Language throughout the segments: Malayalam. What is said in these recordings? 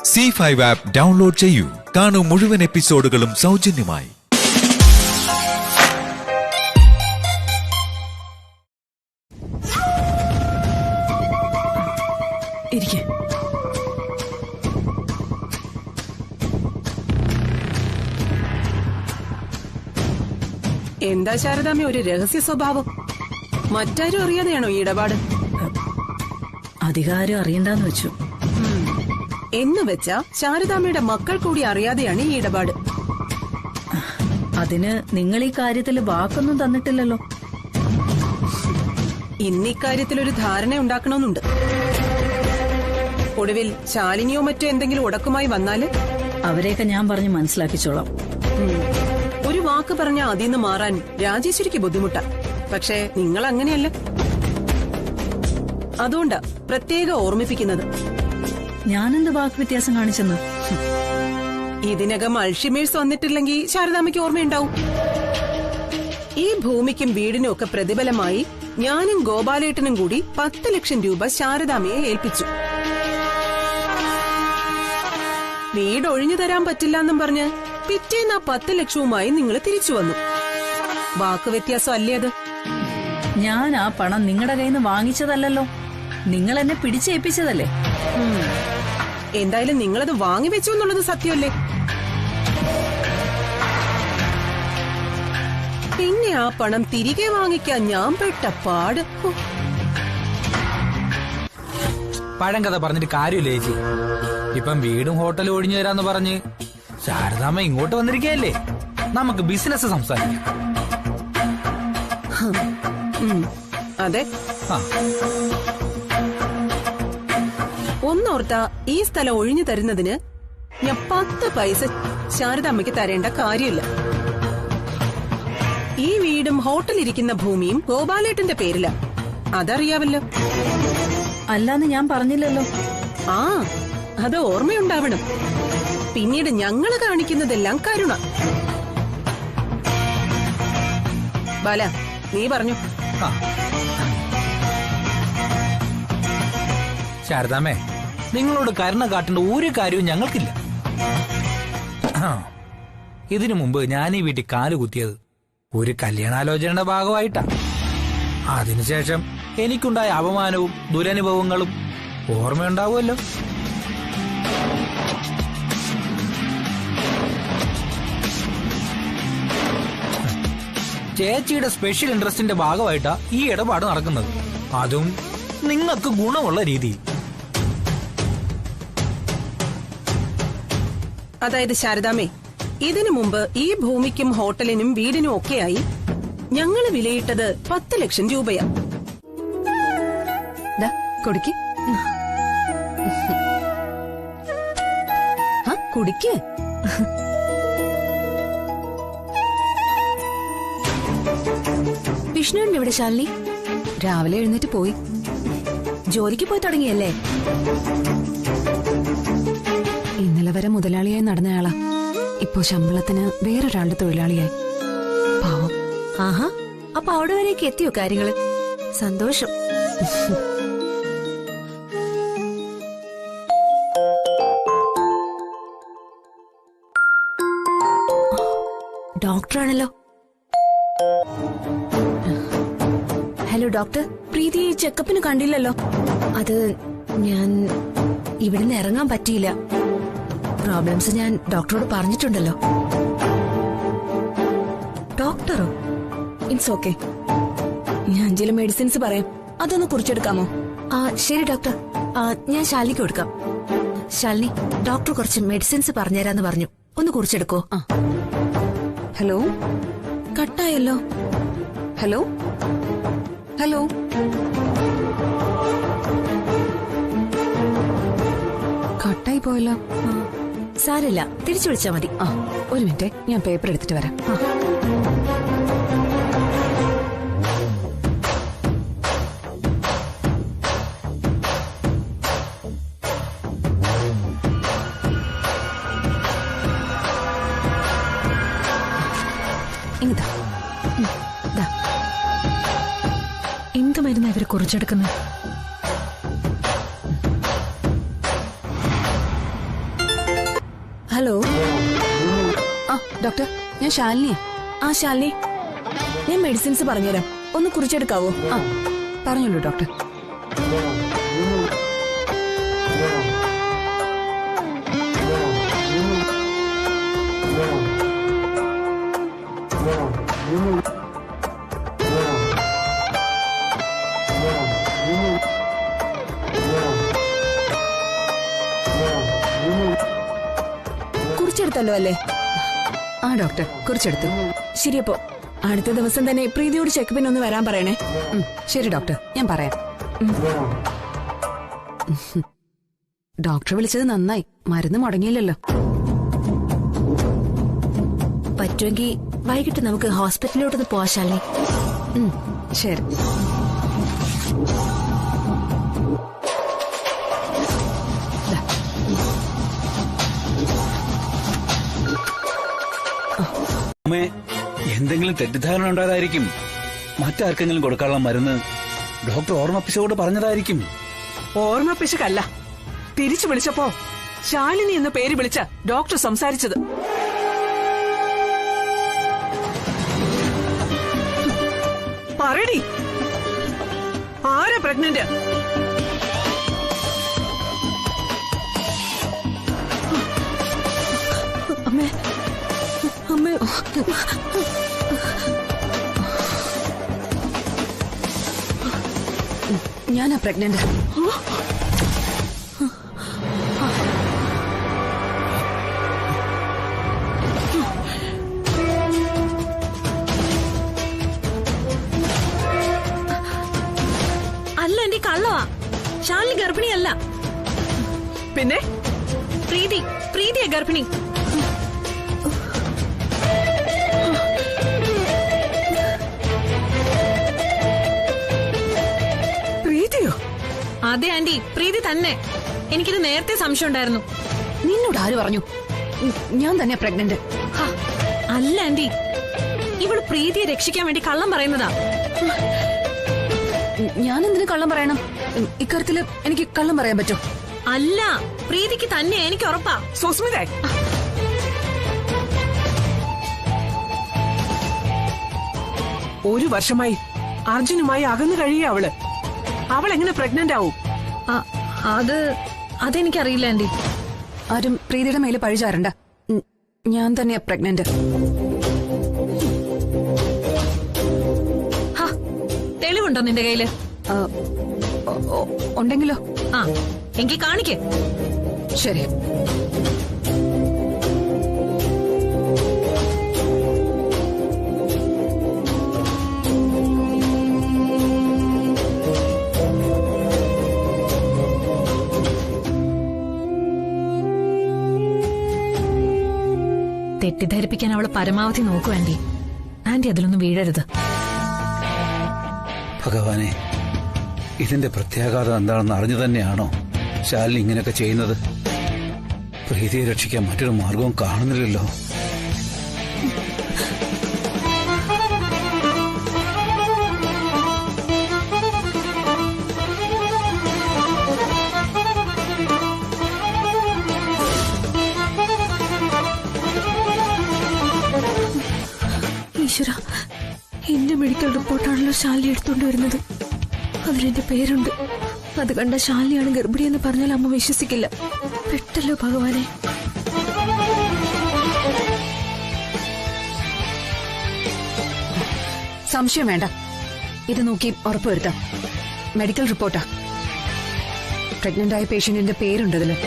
C5 ആപ്പ് ഡൗൺലോഡ് ചെയ്യൂ. കാണൂ മുഴുവൻ എപ്പിസോഡുകളും സൗജന്യമായി. എന്താ ശാരദാമ്മ ഒരു രഹസ്യ സ്വഭാവം? മറ്റാരും അറിയാതെയാണോ ഈ ഇടപാട്? അധികാരം അറിയണ്ടെന്ന് വെച്ചു. എന്ന് വെച്ചാ ശാരദാമ്മയുടെ മക്കൾ കൂടി അറിയാതെയാണ് ഈ ഇടപാട്. അതിന് നിങ്ങൾ ഈ കാര്യത്തിൽ വാക്കൊന്നും തന്നിട്ടില്ലല്ലോ. ഇന്നിക്കാര്യത്തിലൊരു ധാരണ ഉണ്ടാക്കണമെന്നുണ്ട്. ഒടുവിൽ ശാലിനിയോ മറ്റോ എന്തെങ്കിലും ഉടക്കുമായി വന്നാല് അവരെയൊക്കെ ഞാൻ പറഞ്ഞ് മനസ്സിലാക്കിച്ചോളാം. ഒരു വാക്ക് പറഞ്ഞ അതിന്ന് മാറാൻ രാജേശ്വരിക്ക് ബുദ്ധിമുട്ടാ. പക്ഷേ നിങ്ങൾ അങ്ങനെയല്ല. അതുകൊണ്ടാ പ്രത്യേകം ഓർമ്മിപ്പിക്കുന്നത്. ഞാനെന്ത് വാക്ക് വ്യത്യാസം കാണിച്ചെന്ന്? ഇതിനകം അൾഷിമേഴ്സ് വന്നിട്ടില്ലെങ്കിൽ ശാരദാമ്മയ്ക്ക് ഓർമ്മയുണ്ടാവും. ഈ ഭൂമിക്കും വീടിനും ഒക്കെ പ്രതിഫലമായി ഞാനും ഗോപാലേട്ടനും കൂടി 10 ലക്ഷം രൂപ ശാരദാമ്മയെ ഏൽപ്പിച്ചു. വീട് ഒഴിഞ്ഞു തരാൻ പറ്റില്ലെന്നും പറഞ്ഞ് പിറ്റേന്ന് ആ 10 ലക്ഷവുമായി നിങ്ങൾ തിരിച്ചു വന്നു. വാക്ക് വ്യത്യാസം അല്ലേ അത്? ഞാൻ ആ പണം നിങ്ങളുടെ കയ്യിൽ നിന്ന് വാങ്ങിച്ചതല്ലോ. നിങ്ങൾ എന്നെ പിടിച്ചേൽപ്പിച്ചതല്ലേ. എന്തായാലും നിങ്ങളത് വാങ്ങിവെച്ചു എന്നുള്ളത് സത്യമല്ലേ? പിന്നെ ആ പണം തിരികെ വാങ്ങിക്കാൻ ഞാൻ പെട്ട പാട്. പഴങ്കഥ പറഞ്ഞിട്ട് കാര്യമില്ല ചേച്ചി. ഇപ്പം വീടും ഹോട്ടലും ഒഴിഞ്ഞു തരാന്ന് പറഞ്ഞ് ശാരദാമ്മ ഇങ്ങോട്ട് വന്നിരിക്കയല്ലേ. നമുക്ക് ബിസിനസ് സംസാരിക്കാം. അതെ, ഒന്നോർത്ത ഈ സ്ഥലം ഒഴിഞ്ഞു തരുന്നതിന് ഞാൻ 10 പൈസ ശാരദാമ്മയ്ക്ക് തരേണ്ട കാര്യമില്ല. ഈ വീടും ഹോട്ടലിരിക്കുന്ന ഭൂമിയും ഗോപാലേട്ടന്റെ പേരില. അതറിയാവല്ലോ. അല്ലാന്ന് ഞാൻ പറഞ്ഞില്ലല്ലോ. ആ, അത് ഓർമ്മയുണ്ടാവണം. പിന്നീട് ഞങ്ങള് കാണിക്കുന്നതെല്ലാം കരുണ. ബാല, നീ പറഞ്ഞു. ശാരദാമ്മേ, നിങ്ങളോട് കരുണ കാട്ടേണ്ട ഒരു കാര്യവും ഞങ്ങൾക്കില്ല. ഇതിനു മുമ്പ് ഞാൻ ഈ വീട്ടിൽ കാലുകുത്തിയത് ഒരു കല്യാണാലോചനയുടെ ഭാഗമായിട്ടാ. അതിനുശേഷം എനിക്കുണ്ടായ അപമാനവും ദുരനുഭവങ്ങളും ഓർമ്മയുണ്ടാവുമല്ലോ. ചേച്ചിയുടെ സ്പെഷ്യൽ ഇൻട്രസ്റ്റിന്റെ ഭാഗമായിട്ടാ ഈ ഇടപാട് നടക്കുന്നത്. അതും നിങ്ങൾക്ക് ഗുണമുള്ള രീതിയിൽ. അതായത് ശാരദാമ്മേ, ഇതിനു മുമ്പ് ഈ ഭൂമിക്കും ഹോട്ടലിനും വീടിനും ഒക്കെയായി ഞങ്ങള് വിലയിട്ടത് 10 ലക്ഷം രൂപയാ. കുടിക്ക് കുടിക്ക്. വിഷ്ണുവിന്റെ ഇവിടെ ശാലിനി രാവിലെ എഴുന്നേറ്റ് പോയി. ജോലിക്ക് പോയി തുടങ്ങിയല്ലേ? ഇന്നലെ വരെ മുതലാളിയായി നടന്നയാളാ. ഇപ്പോ ശമ്പളത്തിന് വേറൊരാളുടെ തൊഴിലാളിയായി. പാവം. ആഹാ, അപ്പൊ അവിടെ വരേക്ക് എത്തിയോ കാര്യങ്ങള്? സന്തോഷം. ഡോക്ടറാണല്ലോ. ഹലോ ഡോക്ടർ, പ്രീതി ചെക്കപ്പിന് കണ്ടില്ലല്ലോ. അത് ഞാൻ ഇവിടുന്ന് ഇറങ്ങാൻ പറ്റിയില്ല. പ്രോബ്ലംസ് ഞാൻ ഡോക്ടറോട് പറഞ്ഞിട്ടുണ്ടല്ലോ. ഡോക്ടറോ? ഇറ്റ്സ് ഓക്കെ, ഞാൻ ചില മെഡിസിൻസ് പറയാം, അതൊന്ന് കുറിച്ചെടുക്കാമോ? ശരി ഡോക്ടർ, ഞാൻ ശാലിനിക്ക് കൊടുക്കാം. ശാലിനി, ഡോക്ടർ കുറച്ച് മെഡിസിൻസ് പറഞ്ഞുതരാന്ന് പറഞ്ഞു, ഒന്ന് കുറിച്ചെടുക്കോ? ഹലോ, കട്ടായല്ലോ. ഹലോ ഹലോ കട്ടായി പോയല്ലോ. സാരമില്ല, തിരിച്ചു വിളിച്ചാ മതി. ഒരു മിനിറ്റ്, ഞാൻ പേപ്പർ എടുത്തിട്ട് വരാം. ഇങ്ങതാ. എന്ത് മരുന്നാ ഇവര് കുറിച്ചെടുക്കുന്നത്? ഹലോ. ആ ഡോക്ടർ, ഞാൻ ശാലിനിയാ. ആ ശാലിനി, ഞാൻ മെഡിസിൻസ് പറഞ്ഞുതരാം, ഒന്ന് കുറിച്ചെടുക്കാവോ? ആ പറഞ്ഞോളൂ ഡോക്ടർ. കുറിച്ചെടുത്തല്ലോ അല്ലേ? ആ ഡോക്ടർ, കുറിച്ചെടുത്തു. ശരി, അപ്പോ അടുത്ത ദിവസം തന്നെ പ്രീതിയോട് ചെക്കപ്പിന് ഒന്ന് വരാൻ പറയണേ. ശരി ഡോക്ടർ, ഞാൻ പറയാം. ഡോക്ടർ വിളിച്ചത് നന്നായി, മരുന്ന് മുടങ്ങിയില്ലല്ലോ. പറ്റുമെങ്കിൽ വൈകിട്ട് നമുക്ക് ഹോസ്പിറ്റലിലോട്ടൊന്ന് പോവാ ശാലിനി. ശരി. അമ്മേ, എന്തെങ്കിലും തെറ്റിദ്ധാരണ ഉണ്ടായതായിരിക്കും. മറ്റാർക്കെങ്കിലും കൊടുക്കാനുള്ള മരുന്ന് ഡോക്ടർ ഓർമ്മപ്പിച്ചോട് പറഞ്ഞതായിരിക്കും. ഓർമ്മപ്പിശകല്ല, തിരിച്ചു വിളിച്ചപ്പോ ശാലിനി എന്ന പേര് വിളിച്ച ഡോക്ടർ സംസാരിച്ചത്. പറയടി, ആരാ പ്രഗ്നന്റ്? അമ്മേ, അമ്മേ, ഞാനാ പ്രഗ്നന്റ്. അല്ല എന്റെ കള്ളവാ, ശാലിനി ഗർഭിണിയല്ല. പിന്നെ പ്രീതിയാ ഗർഭിണി. പ്രീതിയോ? അതെ ആന്റി, പ്രീതി തന്നെ. എനിക്കിത് നേരത്തെ സംശയം ഉണ്ടായിരുന്നു. നിന്നോട് ആര് പറഞ്ഞു? ഞാൻ തന്നെ പ്രഗ്നന്റ്. അല്ല ആന്റി, ഇവള് പ്രീതിയെ രക്ഷിക്കാൻ വേണ്ടി കള്ളം പറയുന്നതാ. ഞാൻ എന്തിനു കള്ളം പറയണം? ഇക്കാര്യത്തില് എനിക്ക് കള്ളം പറയാൻ പറ്റോ? അല്ല, പ്രീതിക്ക് തന്നെ, എനിക്ക് ഉറപ്പാ. സുസ്മിത, ഒരു വർഷമായി അർജുനുമായി അകന്നു കഴിയ അവൾ എങ്ങനെ പ്രഗ്നന്റ് ആവും? അതെനിക്കറിയില്ല ആന്റി. ആരും പ്രീതിയുടെ മേലെ പഴിചാരണ്ട. ഞാൻ തന്നെയാ പ്രഗ്നന്റ്. തെളിവുണ്ടോ നിന്റെ കയ്യില്? ഉണ്ടെങ്കിലോ? ആ, എനിക്ക് കാണിക്കേ. ശരി. തെറ്റിദ്ധരിപ്പിക്കാൻ അവള് പരമാവധി നോക്കൂ ആന്റി. ആന്റി അതിലൊന്നും വീഴരുത്. ഭഗവാനെ, ഇതിന്റെ പ്രത്യാഘാതം എന്താണെന്ന് അറിഞ്ഞു തന്നെയാണോ ശാലിനി ഇങ്ങനെയൊക്കെ ചെയ്യുന്നത്? പ്രീതിയെ രക്ഷിക്കാൻ മറ്റൊരു മാർഗവും കാണുന്നില്ലല്ലോ. ഈശ്വര, എന്റെ മെഡിക്കൽ റിപ്പോർട്ടാണല്ലോ ശാലിനി എടുത്തോണ്ട് വരുന്നത്. അതിലെന്റെ പേരുണ്ട്. അത് കണ്ട ശാലിനിയാണ് ഗർഭിണിയെന്ന് പറഞ്ഞാൽ അമ്മ വിശ്വസിക്കില്ല. പെട്ടല്ലോ ഭഗവാനെ. സംശയം വേണ്ട, ഇത് നോക്കി ഉറപ്പുവരുത്താം. മെഡിക്കൽ റിപ്പോർട്ടാ. പ്രഗ്നന്റ് ആയ പേഷ്യന്റിന്റെ പേരുണ്ട് ഇതില്.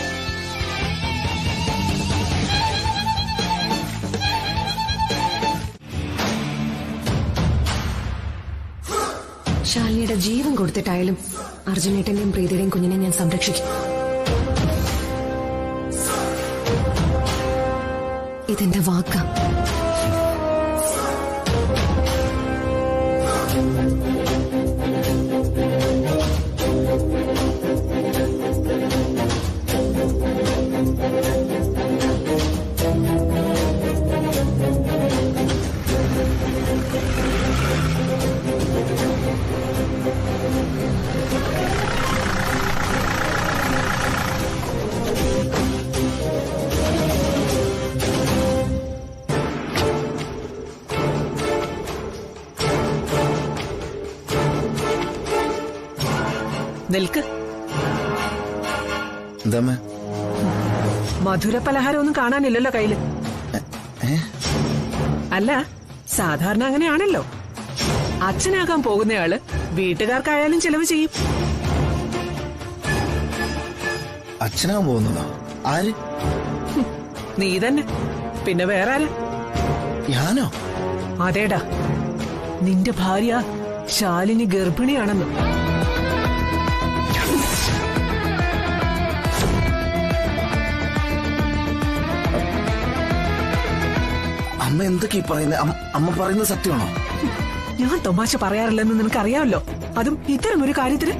ശാലിനിയുടെ ജീവൻ കൊടുത്തിട്ടായാലും അർജുനേട്ടന്റെയും പ്രീതിയുടെയും കുഞ്ഞിനെ ഞാൻ സംരക്ഷിക്കും. ഇതെന്റെ വാക്കാ. നിൽക്ക്. എന്താ മധുര പലഹാരമൊന്നും കാണാനില്ലല്ലോ കയ്യില്. അല്ല, സാധാരണ അങ്ങനെയാണല്ലോ. അച്ഛനാകാൻ പോകുന്നയാള് വീട്ടുകാർക്കായാലും ചെലവ് ചെയ്യും. അച്ഛനാകാൻ പോകുന്നതോ? ആര്? നീ തന്നെ. പിന്നെ വേറെ ആരാ? ഞാനോ? അതേടാ, നിന്റെ ഭാര്യ ശാലിനി ഗർഭിണിയാണെന്ന്. അമ്മ എന്തൊക്കെയാ പറയുന്നത്? അമ്മ പറയുന്നത് സത്യമാണോ? ഞാൻ തമാശ പറയാറില്ലെന്ന് നിനക്കറിയാമല്ലോ. അതും ഇത്തരമൊരു കാര്യത്തിന്.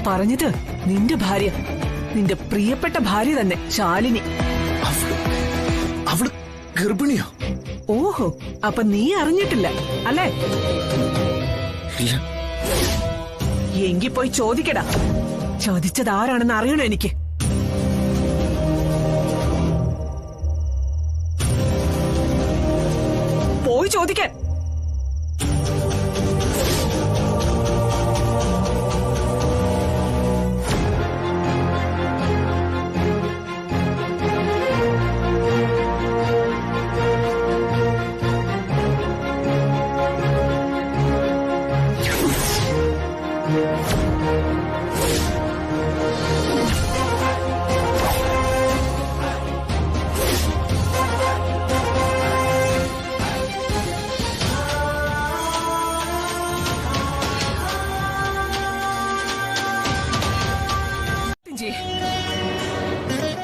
പറഞ്ഞത് നിന്റെ ഭാര്യ, നിന്റെ പ്രിയപ്പെട്ട ഭാര്യ തന്നെ, ശാലിനി. അവള് ഗർഭിണിയോ? ഓഹോ, അപ്പൊ നീ അറിഞ്ഞിട്ടില്ല അല്ലേ? ഇല്ല. എങ്കി പോയി ചോദിക്കടാ. ചോദിച്ചത് ആരാണെന്ന് അറിയണോ എനിക്ക്? പോയി ചോദിക്കാൻ.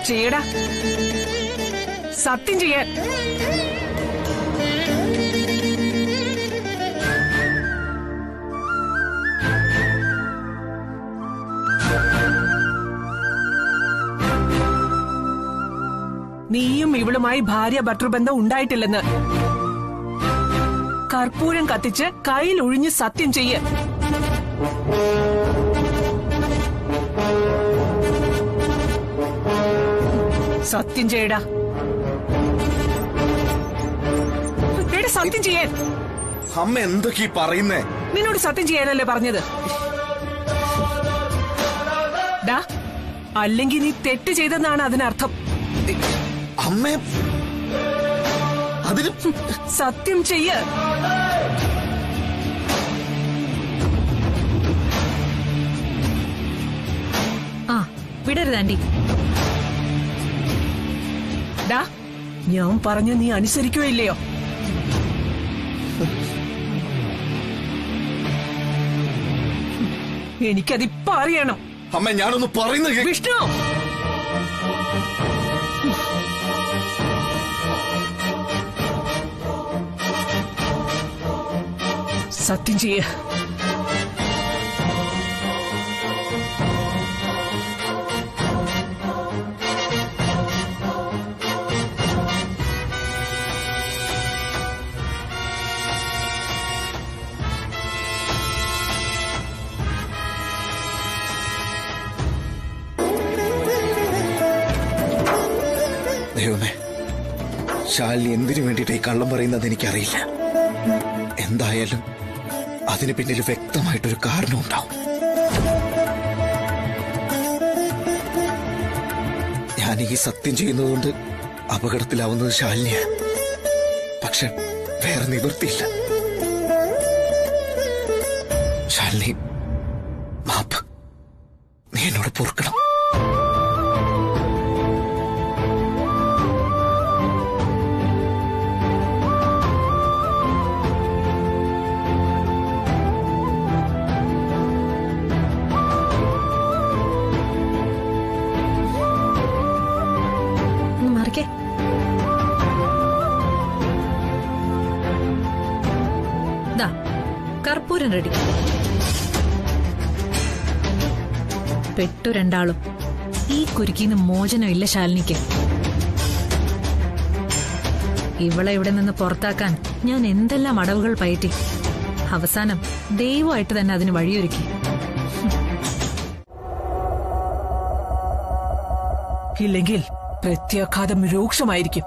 ചെയ്യടാ, സത്യം ചെയ്യാൻ. നീയും ഇവളുമായി ഭാര്യ ഭർത്തൃബന്ധം ഉണ്ടായിട്ടില്ലെന്ന് കർപ്പൂരം കത്തിച്ച് കയ്യിൽ ഒഴിഞ്ഞ് സത്യം ചെയ്യ. സത്യം ചെയ്യടാ. എടാ, സത്യം ചെയ്യാൻ. അമ്മ എന്തൊക്കെയാ പറയുന്നേ? നിന്നോട് സത്യം ചെയ്യാനല്ലേ പറഞ്ഞത്? ഡാ, അല്ലെങ്കിൽ നീ തെറ്റ് ചെയ്തെന്നാണ് അതിനർത്ഥം. അമ്മേ, അതിന് സത്യം ചെയ്യ. ആ, വിടരുത് ആന്റി. ഡാ, ഞാൻ പറഞ്ഞ നീ അനുസരിക്കുകയില്ലയോ? എനിക്കതിപ്പോ അറിയണം. അമ്മ, ഞാനൊന്ന് പറയുന്നത് വിഷ്ണു, സത്യം ചെയ്യ. ദൈവമേ, ശാലിനി എന്തിനു വേണ്ടിയിട്ട് ഈ കള്ളം പറയുന്നത് എനിക്കറിയില്ല. എന്തായാലും അതിന് പിന്നിൽ വ്യക്തമായിട്ടൊരു കാരണമുണ്ടാവും. ഞാൻ ഈ സത്യം ചെയ്യുന്നതുകൊണ്ട് അപകടത്തിലാവുന്നത് ശാലിനിയാണ്. പക്ഷെ വേറെ നിവൃത്തിയില്ല. ശാലിനി, മാപ്പ്. നീ എന്നോട് പൊറുക്കണം. മറിക്കേ. ദാ, കർപ്പൂരം റെഡി. പെട്ടു രണ്ടാളും. ഈ കുരുക്കിന്ന് മോചനമില്ല ശാലിനിക്ക്. ഇവളെ ഇവിടെ നിന്ന് പുറത്താക്കാൻ ഞാൻ എന്തെല്ലാം അടവുകൾ പയറ്റി. അവസാനം ദൈവമായിട്ട് തന്നെ അതിന് വഴിയൊരുക്കി. ഇല്ലെങ്കിൽ പ്രത്യാഘാതം രൂക്ഷമായിരിക്കും.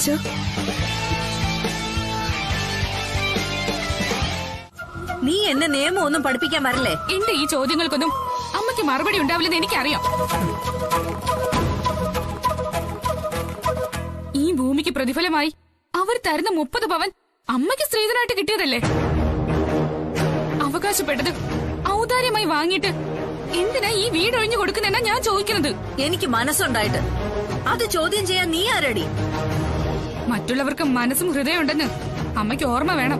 അച്ഛാ. നീ എന്നെ നിയമം ഒന്നും പഠിപ്പിക്കാൻ വരല്ലേ? എന്റെ ഈ ചോദ്യങ്ങൾക്കൊന്നും അമ്മയ്ക്ക് മറുപടി ഉണ്ടാവില്ലെന്ന് എനിക്കറിയാം. ഈ ഭൂമിക്ക് പ്രതിഫലമായി അവർ തരുന്ന 30 പവൻ അമ്മയ്ക്ക് സ്ത്രീധനായിട്ട് കിട്ടിയതല്ലേ? അവകാശപ്പെട്ടത് ഔദാര്യമായി വാങ്ങിയിട്ട് എന്തിനാ ഈ വീട് ഒഴിഞ്ഞു കൊടുക്കുന്നെന്നാ ഞാൻ ചോദിക്കുന്നത്. എനിക്ക് മനസ്സുണ്ടായിട്ട് അത് ചോദ്യം ചെയ്യാൻ നീ ആരടി? മറ്റുള്ളവർക്ക് മനസ്സും ഹൃദയം ഉണ്ടെന്ന് അമ്മയ്ക്ക് ഓർമ്മ വേണം.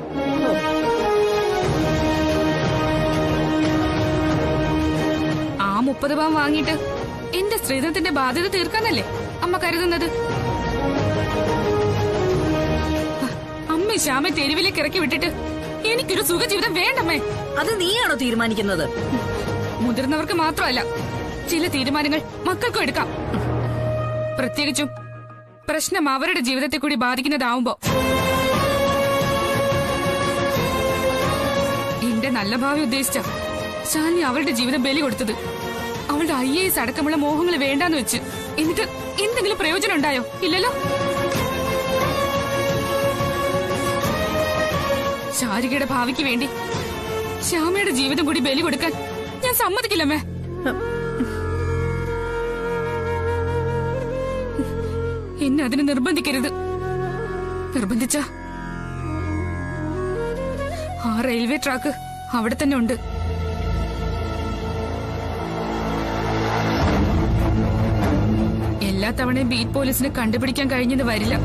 ആ 30 പവൻ വാങ്ങിയിട്ട് എന്റെ സ്ത്രീധനത്തിന്റെ ബാധ്യത തീർക്കാനല്ലേ അമ്മ കരുതുന്നത്? അമ്മ ശ്യാമെ തെരുവിലേക്ക് ഇറക്കി വിട്ടിട്ട് എനിക്കൊരു സുഖജീവിതം വേണ്ടമ്മേ. അത് നീയാണോ തീരുമാനിക്കുന്നത്? മുതിർന്നവർക്ക് മാത്രമല്ല, ചില തീരുമാനങ്ങൾ മക്കൾക്കും എടുക്കാം. പ്രത്യേകിച്ചും പ്രശ്നം അവരുടെ ജീവിതത്തെ കൂടി ബാധിക്കുന്നതാവുമ്പോ. എന്റെ നല്ല ഭാവി ഉദ്ദേശിച്ച ശാലിനി അവളുടെ ജീവിതം ബലി കൊടുത്തത്. അവളുടെ IAS അടക്കമുള്ള മോഹങ്ങൾ വേണ്ടാന്ന് വെച്ച് എന്നിട്ട് എന്തെങ്കിലും പ്രയോജനം ഉണ്ടായോ? ഇല്ലല്ലോ. ശാരികയുടെ ഭാവിക്ക് വേണ്ടി ശ്യാമയുടെ ജീവിതം കൂടി ബലി കൊടുക്കാൻ ഞാൻ സമ്മതിക്കില്ലമ്മേ. എന്നെ അതിന് നിർബന്ധിക്കരുത്. നിർബന്ധിച്ച ആ റെയിൽവേ ട്രാക്ക് അവിടെ തന്നെ ഉണ്ട്. എല്ലാ തവണയും ബീറ്റ് പോലീസിന് കണ്ടുപിടിക്കാൻ കഴിഞ്ഞെന്ന് വരില്ല.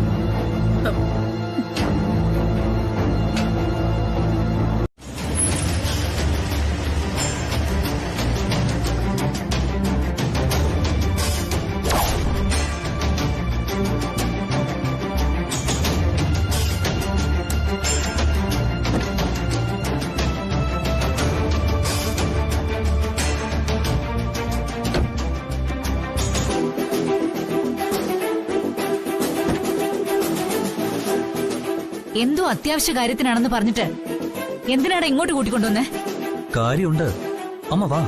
എന്തോ അത്യാവശ്യ കാര്യത്തിനാണെന്ന് പറഞ്ഞിട്ട് എന്തിനാണ് ഇങ്ങോട്ട് കൂട്ടിക്കൊണ്ടുവന്നേ? കാര്യമുണ്ട്, അമ്മ വാ.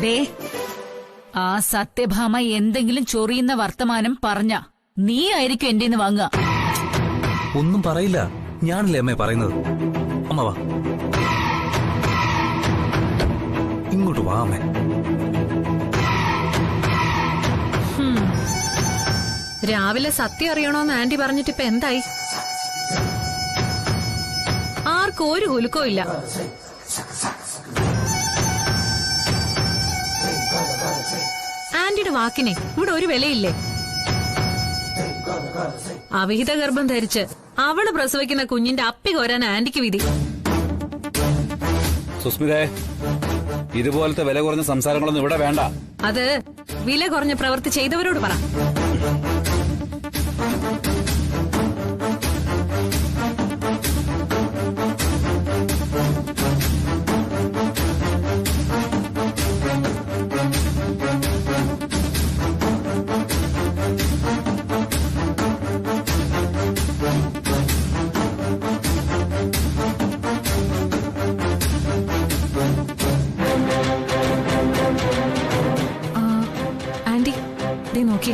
ദേ, ആ സത്യഭാമ എന്തെങ്കിലും ചൊറിയുന്ന വർത്തമാനം പറഞ്ഞ നീ ആയിരിക്കും എന്റെ വാങ്ങുക. ഒന്നും പറയില്ല, ഞാനല്ലേ അമ്മേ പറയുന്നത്. അമ്മ വാ, ഇങ്ങോട്ട് വാ അമ്മേ. രാവിലെ സത്യം അറിയണോന്ന് ആന്റി പറഞ്ഞിട്ട് ഇപ്പൊ എന്തായി? ആർക്കും ഒരു കുലുക്കോ ഇല്ല. ആന്റിയുടെ വാക്കിനെ ഇവിടെ ഒരു വിലയില്ലേ? അവിഹിത ഗർഭം ധരിച്ച് അവള് പ്രസവിക്കുന്ന കുഞ്ഞിന്റെ അപ്പി കോരാൻ ആന്റിക്ക് വിധി. സുസ്മിതേ, ഇതുപോലത്തെ വില കുറഞ്ഞ സംസാരങ്ങളൊന്നും ഇവിടെ വേണ്ട. അത് വില കുറഞ്ഞ പ്രവൃത്തി ചെയ്തവരോട് പറ. ആന്റി, ദേ നോക്കി.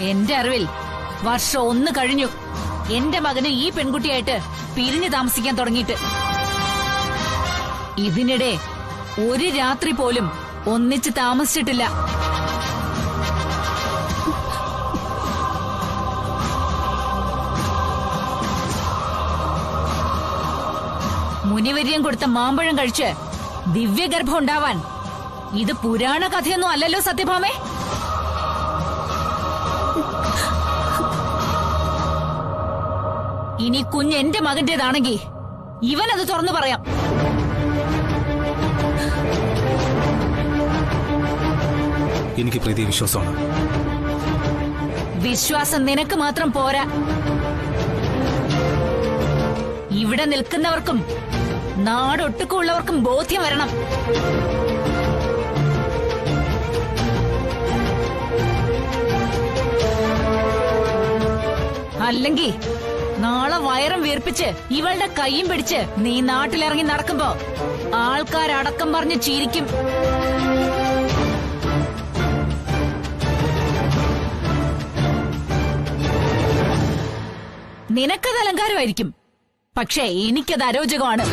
എന്റെ അറിവിൽ വർഷം 1 കഴിഞ്ഞു എന്റെ മകന് ഈ പെൺകുട്ടിയായിട്ട് പിരിഞ്ഞു താമസിക്കാൻ തുടങ്ങിയിട്ട്. ഇതിനിടെ ഒരു രാത്രി പോലും ഒന്നിച്ച് താമസിച്ചിട്ടില്ല. മുനിവര്യം കൊടുത്ത മാമ്പഴം കഴിച്ച് ദിവ്യഗർഭം ഉണ്ടാവാൻ ഇത് പുരാണ കഥയൊന്നും അല്ലല്ലോ സത്യഭാമേ. ഇനി കുഞ്ഞ് എന്റെ മകന്റേതാണെങ്കിൽ ഇവനത് തുറന്നു പറയാം. എനിക്ക് പ്രീതി വിശ്വാസമാണ്. വിശ്വാസം നിനക്ക് മാത്രം പോരാ, ഇവിടെ നിൽക്കുന്നവർക്കും നാടൊട്ടുക്കുള്ളവർക്കും ബോധ്യം വരണം. അല്ലെങ്കിൽ നാളെ വയറും വീർപ്പിച്ച് ഇവളുടെ കൈയും പിടിച്ച് നീ നാട്ടിലിറങ്ങി നടക്കുമ്പോ ആൾക്കാരടക്കം പറഞ്ഞ് ചിരിക്കും. നിനക്കത് അലങ്കാരമായിരിക്കും, പക്ഷേ എനിക്കത് അരോചകമാണ്.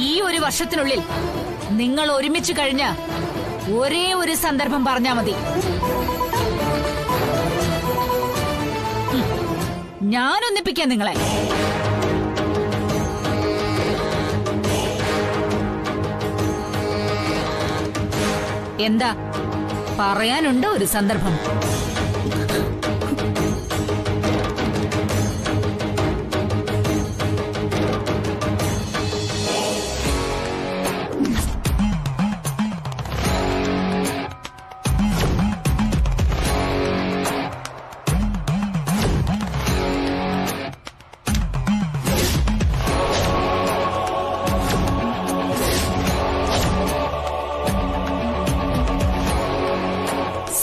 ഈ ഒരു വർഷത്തിനുള്ളിൽ നിങ്ങൾ ഒരുമിച്ച് കഴിഞ്ഞ ഒരേ ഒരു സന്ദർഭം പറഞ്ഞാ മതി. ഞാനൊന്നിപ്പിക്കാം നിങ്ങളെ. എന്താ പറയാനുണ്ടോ ഒരു സന്ദർഭം?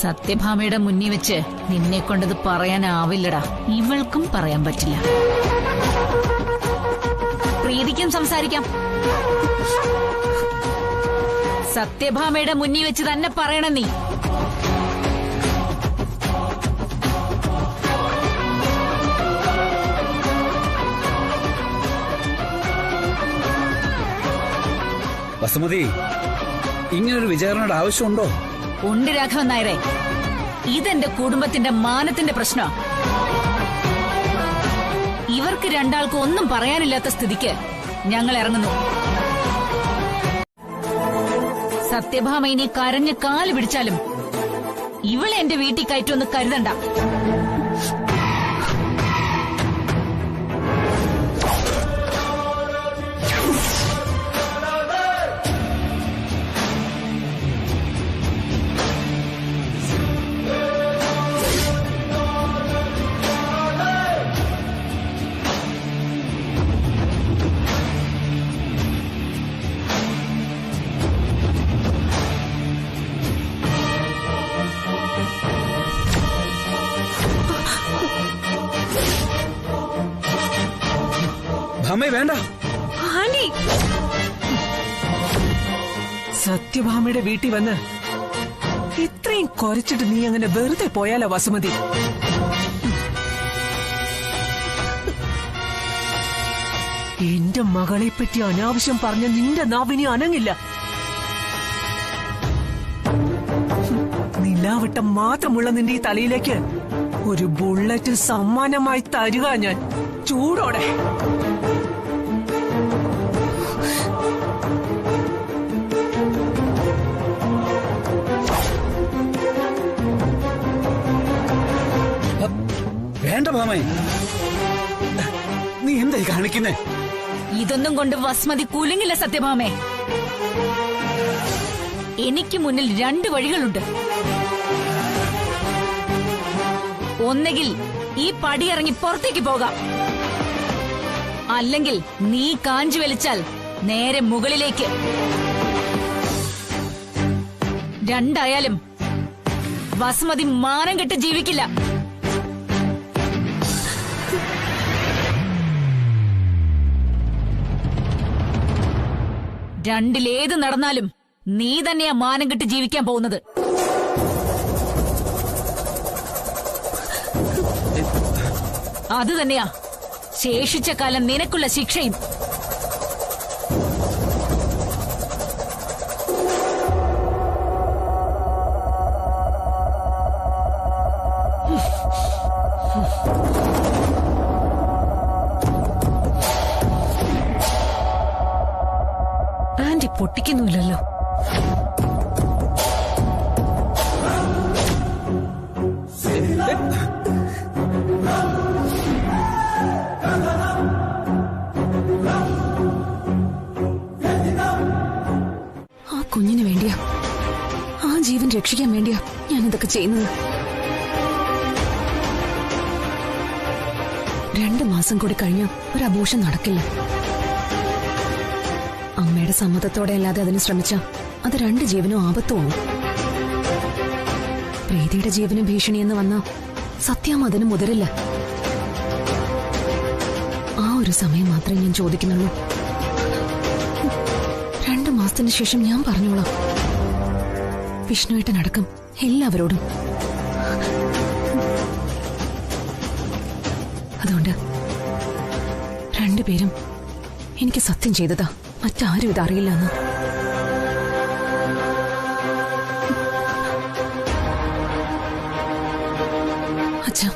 സത്യഭാമയുടെ മുന്നിൽ വെച്ച് നിന്നെ കൊണ്ടത് പറയാനാവില്ലടാ. ഇവൾക്കും പറയാൻ പറ്റില്ല. പ്രീതിക്കും സംസാരിക്കാം. സത്യഭാമയുടെ മുന്നിൽ വെച്ച് തന്നെ പറയണം നീ. വസുമതി, ഇങ്ങനൊരു വിചാരണയുടെ ആവശ്യമുണ്ടോ? ഉണ്ട് രാഘവൻ നായരെ. ഇതെന്റെ കുടുംബത്തിന്റെ മാനത്തിന്റെ പ്രശ്നം. ഇവർക്ക് രണ്ടാൾക്കും ഒന്നും പറയാനില്ലാത്ത സ്ഥിതിക്ക് ഞങ്ങൾ ഇറങ്ങുന്നു. സത്യഭാമ ഇനി കരഞ്ഞ് കാല് പിടിച്ചാലും ഇവളെ എന്റെ വീട്ടിൽ കയറ്റൊന്ന് കരുതണ്ട. ഭാമേ, വേണ്ട. സത്യഭാമയുടെ വീട്ടിൽ വന്ന് ഇത്രയും കുറച്ചിട്ട് നീ അങ്ങനെ വെറുതെ പോയാലോ വസുമതി? എന്റെ മകളെ പറ്റി അനാവശ്യം പറഞ്ഞ നിന്റെ നാവിനി അനങ്ങില്ല. നിലാവട്ടം മാത്രമുള്ള നിന്റെ ഈ തലയിലേക്ക് ഒരു ബുള്ളറ്റ് സമ്മാനമായി തരുക ഞാൻ, ചൂടോടെ. വേണ്ട ഭാമേ, നീ എന്തായി കാണിക്കുന്നേ? ഇതൊന്നും കൊണ്ട് വസുമതി കുലുങ്ങില്ല സത്യഭാമേ. എനിക്ക് മുന്നിൽ രണ്ട് വഴികളുണ്ട്. ഒന്നെങ്കിൽ ഈ പടിയിറങ്ങി പുറത്തേക്ക് പോകാം, അല്ലെങ്കിൽ നീ കാഞ്ചി വലിച്ചാൽ നേരെ മുകളിലേക്ക്. രണ്ടായാലും വസുമതി മാനം കെട്ട് ജീവിക്കില്ല. രണ്ടിലേത് നടന്നാലും നീ തന്നെയാ മാനം കെട്ട് ജീവിക്കാൻ പോകുന്നത്. അത് തന്നെയാ ശേഷിച്ച കാലം നിനക്കുള്ള ശിക്ഷയും. ആന്റി പൊട്ടിക്കുന്നില്ലല്ലോ. ആ കുഞ്ഞിന് വേണ്ടിയാ, ആ ജീവൻ രക്ഷിക്കാൻ വേണ്ടിയാ ഞാനിതൊക്കെ ചെയ്യുന്നത്. 2 മാസം കൂടി കഴിഞ്ഞാൽ ഒരു അബോർഷൻ നടക്കില്ല. അമ്മയുടെ സമ്മതത്തോടെ അല്ലാതെ അതിന് ശ്രമിച്ച അത് 2 ജീവനും ആപത്തുമാണ്. പ്രീതിയുടെ ജീവന് ഭീഷണിയെന്ന് വന്ന സത്യം അതിന് മുതിരില്ല. ആ ഒരു സമയം മാത്രമേ ഞാൻ ചോദിക്കുന്നുള്ളൂ. 2 മാസത്തിന് ശേഷം ഞാൻ പറഞ്ഞോളാം, വിഷ്ണുവേട്ടനടക്കം എല്ലാവരോടും. അതുകൊണ്ട് 2 പേരും എനിക്ക് സത്യം ചെയ്തതാ, മറ്റാരും ഇതറിയില്ലെന്ന്. അച്ഛാ,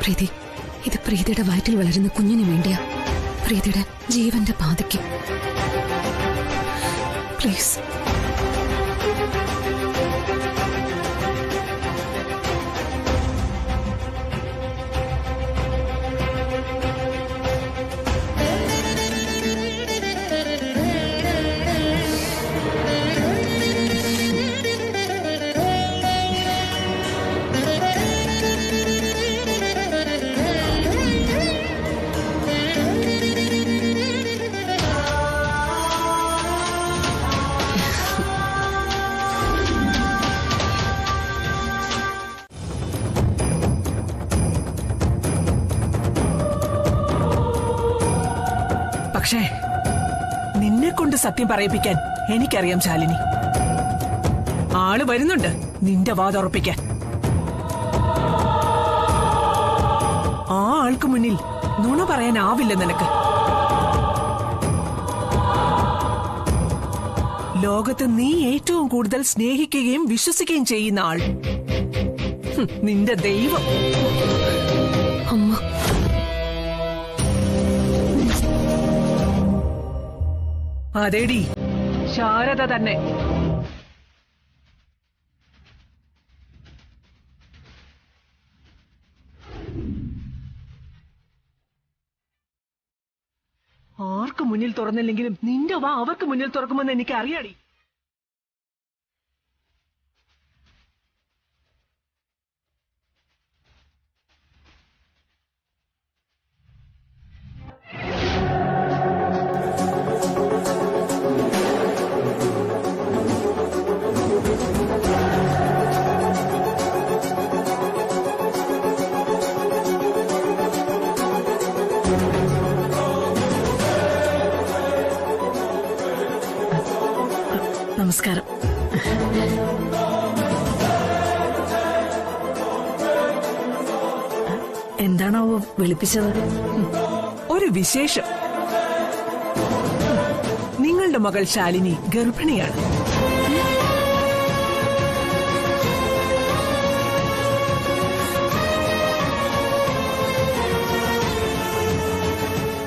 പ്രീതി, ഇത് പ്രീതിയുടെ വയറ്റിൽ വളരുന്ന കുഞ്ഞിന് വേണ്ടിയാ, പ്രീതിയുടെ ജീവന്റെ പാതയ്ക്ക്. പ്ലീസ്. പക്ഷേ നിന്നെ കൊണ്ട് സത്യം പറയിപ്പിക്കാൻ എനിക്കറിയാം ശാലിനി. ആള് വരുന്നുണ്ട് നിന്റെ വാതുറപ്പിക്കാൻ. ആ ആൾക്ക് മുന്നിൽ നുണ പറയാനാവില്ല നിനക്ക്. ലോകത്ത് നീ ഏറ്റവും കൂടുതൽ സ്നേഹിക്കുകയും വിശ്വസിക്കുകയും ചെയ്യുന്ന ആൾ, നിന്റെ ദൈവം. അമ്മ, അതേടി, ശാരദ തന്നെ. ആർക്ക് മുന്നിൽ തുറന്നില്ലെങ്കിലും നിന്റെ വാ അവർക്ക് മുന്നിൽ തുറക്കുമെന്ന് എനിക്ക് അറിയാടി. നമസ്കാരം. എന്താണാവോ വിളിപ്പിച്ചത്? ഒരു വിശേഷം. നിങ്ങളുടെ മകൾ ശാലിനി ഗർഭിണിയാണ്.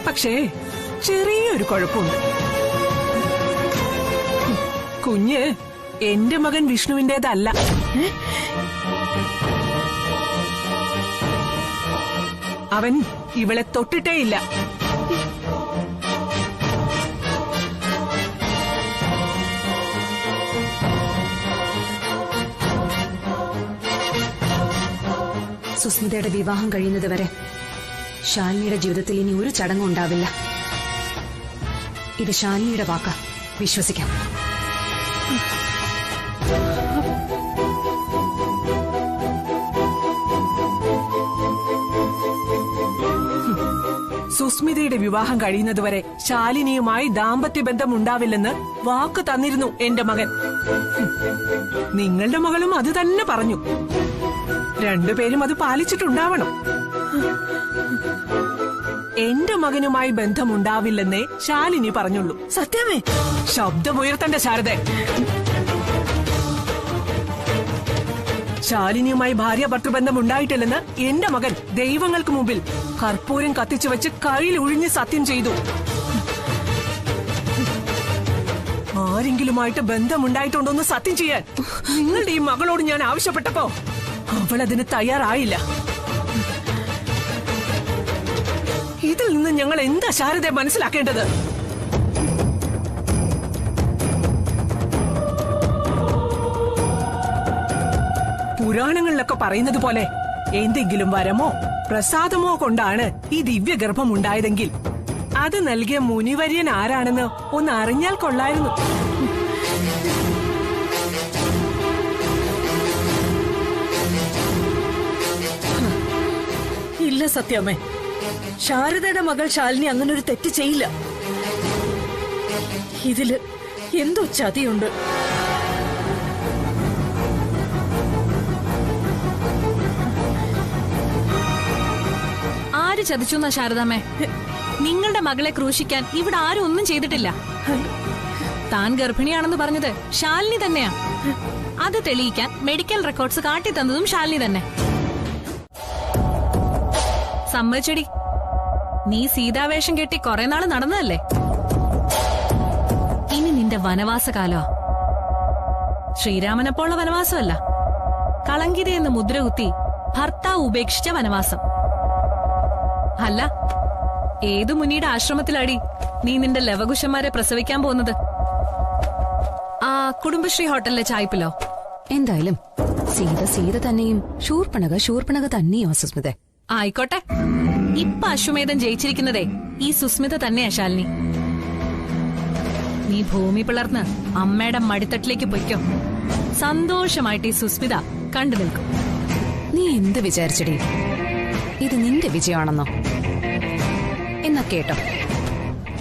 പക്ഷേ ചെറിയൊരു കുഴപ്പമുണ്ട്. കുഞ്ഞ് എന്റെ മകൻ വിഷ്ണുവിന്റേതല്ല. അവൻ ഇവളെ തൊട്ടിട്ടേയില്ല. സുസ്മിതയുടെ വിവാഹം കഴിയുന്നതുവരെ ശാലിനിയുടെ ജീവിതത്തിൽ ഇനി ഒരു ചടങ്ങും ഉണ്ടാവില്ല. ഇത് ശാലിനിയുടെ വാക്കാ, വിശ്വസിക്കാം. സുസ്മിതയുടെ വിവാഹം കഴിയുന്നതുവരെ ശാലിനിയുമായി ദാമ്പത്യ ബന്ധം ഉണ്ടാവില്ലെന്ന് വാക്ക് തന്നിരുന്നു എന്റെ മകൻ. നിങ്ങളുടെ മകളും അത് തന്നെ പറഞ്ഞു. രണ്ടുപേരും അത് പാലിച്ചിട്ടുണ്ടാവണം. എന്റെ മകനുമായി ബന്ധമുണ്ടാവില്ലെന്നേ ശാലിനി പറഞ്ഞുള്ളൂ. സത്യമേ? ശബ്ദമുയർത്തണ്ട ശാരദ. ശാലിനിയുമായി ഭാര്യ ഭർത്തൃബന്ധം ഉണ്ടായിട്ടില്ലെന്ന് എന്റെ മകൻ ദൈവങ്ങൾക്ക് മുമ്പിൽ കർപ്പൂരം കത്തിച്ചു വെച്ച് കയ്യിൽ ഒഴിഞ്ഞ് സത്യം ചെയ്തു. ആരെങ്കിലുമായിട്ട് ബന്ധമുണ്ടായിട്ടുണ്ടോന്ന് സത്യം ചെയ്യാൻ നിങ്ങളുടെ ഈ മകളോട് ഞാൻ ആവശ്യപ്പെട്ടപ്പോ അവളതിന് തയ്യാറായില്ല. ഇതിൽ നിന്ന് ഞങ്ങൾ എന്താ ശാരദയെ മനസ്സിലാക്കേണ്ടത്? പുരാണങ്ങളിലൊക്കെ പറയുന്നത് പോലെ എന്തെങ്കിലും വരമോ പ്രസാദമോ കൊണ്ടാണ് ഈ ദിവ്യഗർഭം ഉണ്ടായതെങ്കിൽ അത് നൽകിയ മുനിവര്യൻ ആരാണെന്ന് ഒന്ന് അറിഞ്ഞാൽ കൊള്ളായിരുന്നു. ഇല്ല സത്യാമ്മേ, ശാരദയുടെ മകൾ ശാലിനി അങ്ങനെ ഒരു തെറ്റ് ചെയ്യില്ല. ഇതില് എന്തോ ചതിയുണ്ട്. ആര് ചതിച്ചു എന്നാ ശാരദാമ്മേ? നിങ്ങളുടെ മകളെ ക്രൂശിക്കാൻ ഇവിടെ ആരും ഒന്നും ചെയ്തിട്ടില്ല. താൻ ഗർഭിണിയാണെന്ന് പറഞ്ഞത് ശാലിനി തന്നെയാ. അത് തെളിയിക്കാൻ മെഡിക്കൽ റെക്കോർഡ്സ് കാട്ടിത്തന്നതും ശാലിനി തന്നെ. സമ്മതിച്ചെടി, നീ സീതാവേഷം കെട്ടി കുറെ നാള് നടന്നതല്ലേ? ഇനി നിന്റെ വനവാസകാലോ ശ്രീരാമനെപ്പോള്ള വനവാസമല്ല, കളങ്കിത എന്ന് മുദ്രകുത്തി ഭർത്താവ് ഉപേക്ഷിച്ച വനവാസം. അല്ല, ഏതു മുനിയുടെ ആശ്രമത്തിലാടി നീ നിന്റെ ലവകുശന്മാരെ പ്രസവിക്കാൻ പോകുന്നത്? ആ കുടുംബശ്രീ ഹോട്ടലിലെ ചായ്പിലോ? എന്തായാലും സീത തന്നെയും ശൂർപ്പണക തന്നെയോ സുസ്മിത. ആയിക്കോട്ടെ, ഇപ്പൊ അശ്വമേധം ജയിച്ചിരിക്കുന്നതേ ഈ സുസ്മിത തന്നെയാ ശാലിനി. നീ ഭൂമി പിളർന്ന് അമ്മയുടെ മടിത്തട്ടിലേക്ക് പൊയ്ക്കോ. സന്തോഷമായിട്ട് ഈ സുസ്മിത കണ്ടു നിൽക്കും. നീ എന്ത് വിചാരിച്ചടി, ഇത് നിന്റെ വിജയമാണെന്നോ? എന്നാ കേട്ടോ,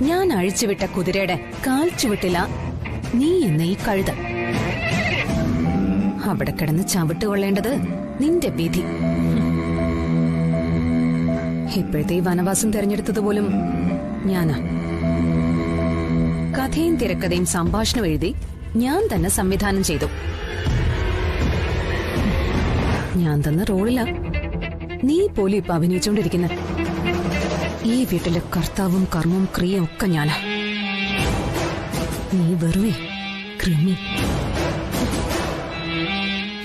ഞാൻ അഴിച്ചുവിട്ട കുതിരയുടെ കാൽ ചുവട്ടില നീ എന്ന ഈ കഴുത. അവിടെ കിടന്ന് ചവിട്ടുകൊള്ളേണ്ടത് നിന്റെ വിധി. ഇപ്പോഴത്തെ ഈ വനവാസം തെരഞ്ഞെടുത്തത് പോലും ഞാനാ. കഥയും തിരക്കഥയും സംഭാഷണം എഴുതി ഞാൻ തന്നെ സംവിധാനം ചെയ്തു. ഞാൻ തന്ന റോളിലാ നീ പോലും ഇപ്പൊ അഭിനയിച്ചുകൊണ്ടിരിക്കുന്ന. ഈ വീട്ടിലെ കർത്താവും കർമ്മവും ക്രിയയും ഒക്കെ ഞാനാ. നീ വെറുതെ കൃമി.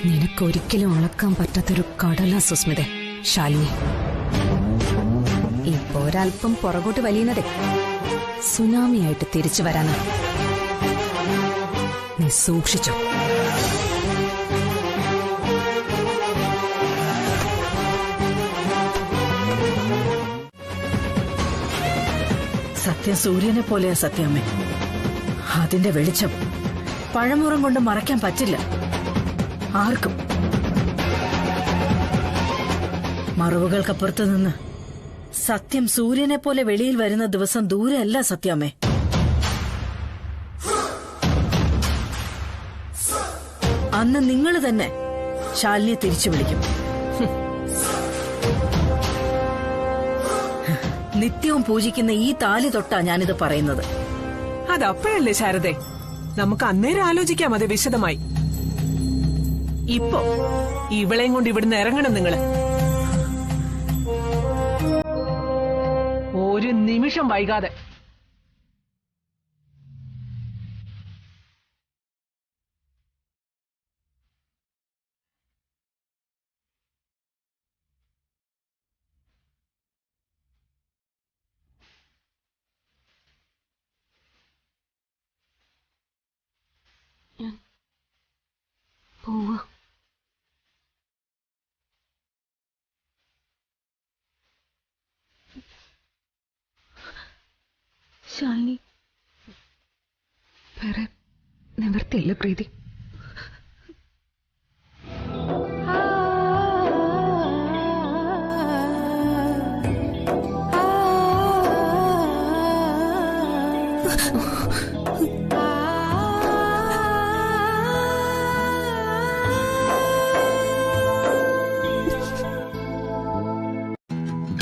നിനക്കൊരിക്കലും അളക്കാൻ പറ്റാത്തൊരു കടലാ സുസ്മിത ശാലിനി. ഇപ്പോ ഒരൽപ്പം പുറകോട്ട് വലിയുന്നതേ സുനാമിയായിട്ട് തിരിച്ചു വരാനാ. നീ സൂക്ഷിച്ചോ. സത്യം സൂര്യനെ പോലെയാ സത്യാമ്മേ. അതിന്റെ വെളിച്ചം പഴമുറം കൊണ്ട് മറയ്ക്കാൻ പറ്റില്ല ആർക്കും. മറവുകൾക്കപ്പുറത്ത് നിന്ന് സത്യം സൂര്യനെ പോലെ വെളിയിൽ വരുന്ന ദിവസം ദൂരെയല്ല സത്യാമ്മേ. അന്ന് നിങ്ങൾ തന്നെ ശാലിനിയെ തിരിച്ചു വിളിക്കും. നിത്യവും പൂജിക്കുന്ന ഈ താലി തൊട്ടാ ഞാനിത് പറയുന്നത്. അതപ്പോഴല്ലേ ശാരദേ, നമുക്ക് അന്നേരം ആലോചിക്കാം അത് വിശദമായി. ഇപ്പോ ഇവളെയും കൊണ്ട് ഇവിടുന്ന് ഇറങ്ങണം നിങ്ങള്. ഒരു നിമിഷം വൈകാതെ. പോവാ. ശാലിനി, വേറെ നിവർത്തിയില്ല പ്രീതി.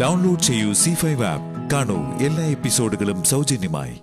ഡൗൺലോഡ് ചെയ്യൂ C5 ആപ്പ്. കാണൂ എല്ലാ എപ്പിസോഡുകളും സൗജന്യമായി.